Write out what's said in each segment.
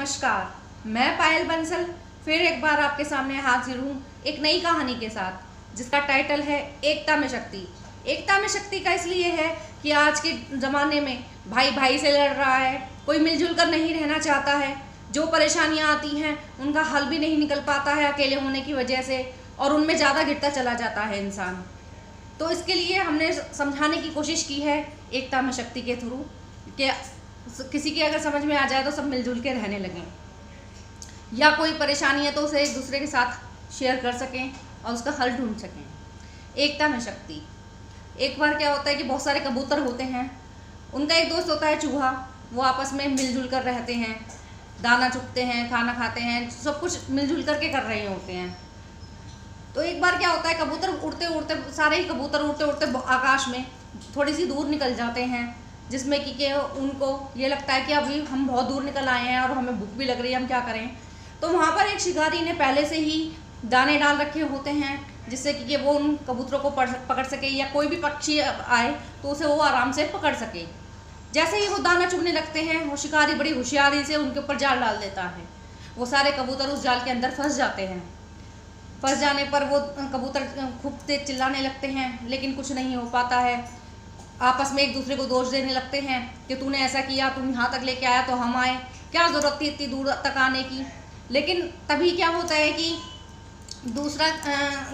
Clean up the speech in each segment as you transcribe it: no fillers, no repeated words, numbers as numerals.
नमस्कार, मैं पायल बंसल फिर एक बार आपके सामने हाजिर हूँ एक नई कहानी के साथ जिसका टाइटल है एकता में शक्ति। एकता में शक्ति का इसलिए है कि आज के ज़माने में भाई भाई से लड़ रहा है, कोई मिलजुल कर नहीं रहना चाहता है। जो परेशानियाँ आती हैं उनका हल भी नहीं निकल पाता है अकेले होने की वजह से, और उनमें ज़्यादा गिरता चला जाता है इंसान। तो इसके लिए हमने समझाने की कोशिश की है एकता में शक्ति के थ्रू कि किसी की अगर समझ में आ जाए तो सब मिलजुल के रहने लगें, या कोई परेशानी है तो उसे एक दूसरे के साथ शेयर कर सकें और उसका हल ढूंढ सकें। एकता में शक्ति। एक बार क्या होता है कि बहुत सारे कबूतर होते हैं, उनका एक दोस्त होता है चूहा। वो आपस में मिलजुल कर रहते हैं, दाना चुगते हैं, खाना खाते हैं, सब कुछ मिलजुल करके कर रहे होते हैं। तो एक बार क्या होता है, कबूतर उड़ते उड़ते सारे ही कबूतर उड़ते उड़ते आकाश में थोड़ी सी दूर निकल जाते हैं, जिसमें कि उनको ये लगता है कि अभी हम बहुत दूर निकल आए हैं और हमें भूख भी लग रही है, हम क्या करें। तो वहाँ पर एक शिकारी ने पहले से ही दाने डाल रखे होते हैं जिससे कि वो उन कबूतरों को पकड़ सके, या कोई भी पक्षी आए तो उसे वो आराम से पकड़ सके। जैसे ही वो दाना चुगने लगते हैं, वो शिकारी बड़ी होशियारी से उनके ऊपर जाल डाल देता है। वो सारे कबूतर उस जाल के अंदर फंस जाते हैं। फंस जाने पर वो कबूतर खूब तेज चिल्लाने लगते हैं, लेकिन कुछ नहीं हो पाता है। आपस में एक दूसरे को दोष देने लगते हैं कि तूने ऐसा किया, तुम यहाँ तक लेके आया तो हम आए, क्या ज़रूरत थी इतनी दूर तक आने की। लेकिन तभी क्या होता है कि दूसरा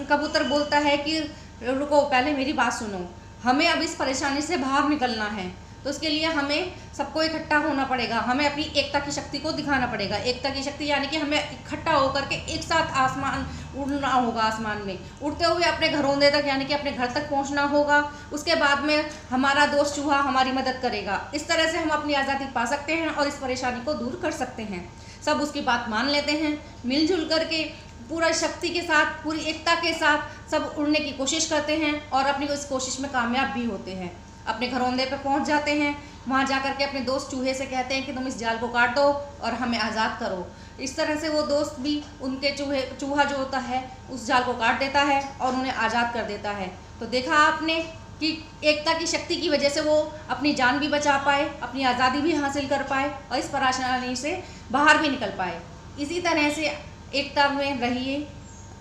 कबूतर बोलता है कि रुको, पहले मेरी बात सुनो, हमें अब इस परेशानी से बाहर निकलना है। तो उसके लिए हमें सबको इकट्ठा होना पड़ेगा, हमें अपनी एकता की शक्ति को दिखाना पड़ेगा। एकता की शक्ति यानी कि हमें इकट्ठा होकर के एक साथ आसमान उड़ना होगा, आसमान में उड़ते हुए अपने घरौंदे तक यानी कि अपने घर तक पहुंचना होगा। उसके बाद में हमारा दोस्त चूहा हमारी मदद करेगा। इस तरह से हम अपनी आज़ादी पा सकते हैं और इस परेशानी को दूर कर सकते हैं। सब उसकी बात मान लेते हैं, मिलजुल करके पूरा शक्ति के साथ, पूरी एकता के साथ सब उड़ने की कोशिश करते हैं और अपनी इस कोशिश में कामयाब भी होते हैं। अपने घरौंदे पे पहुंच जाते हैं, वहां जाकर के अपने दोस्त चूहे से कहते हैं कि तुम इस जाल को काट दो और हमें आज़ाद करो। इस तरह से वो दोस्त भी उनके चूहा जो होता है उस जाल को काट देता है और उन्हें आज़ाद कर देता है। तो देखा आपने कि एकता की शक्ति की वजह से वो अपनी जान भी बचा पाए, अपनी आज़ादी भी हासिल कर पाए और इस परेशानी से बाहर भी निकल पाए। इसी तरह से एकता में रहिए,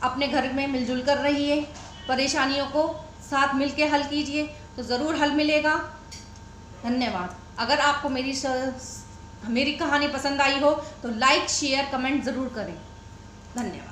अपने घर में मिलजुल कर रहिए, परेशानियों को साथ मिल के हल कीजिए तो ज़रूर हल मिलेगा। धन्यवाद। अगर आपको मेरी कहानी पसंद आई हो तो लाइक, शेयर, कमेंट ज़रूर करें। धन्यवाद।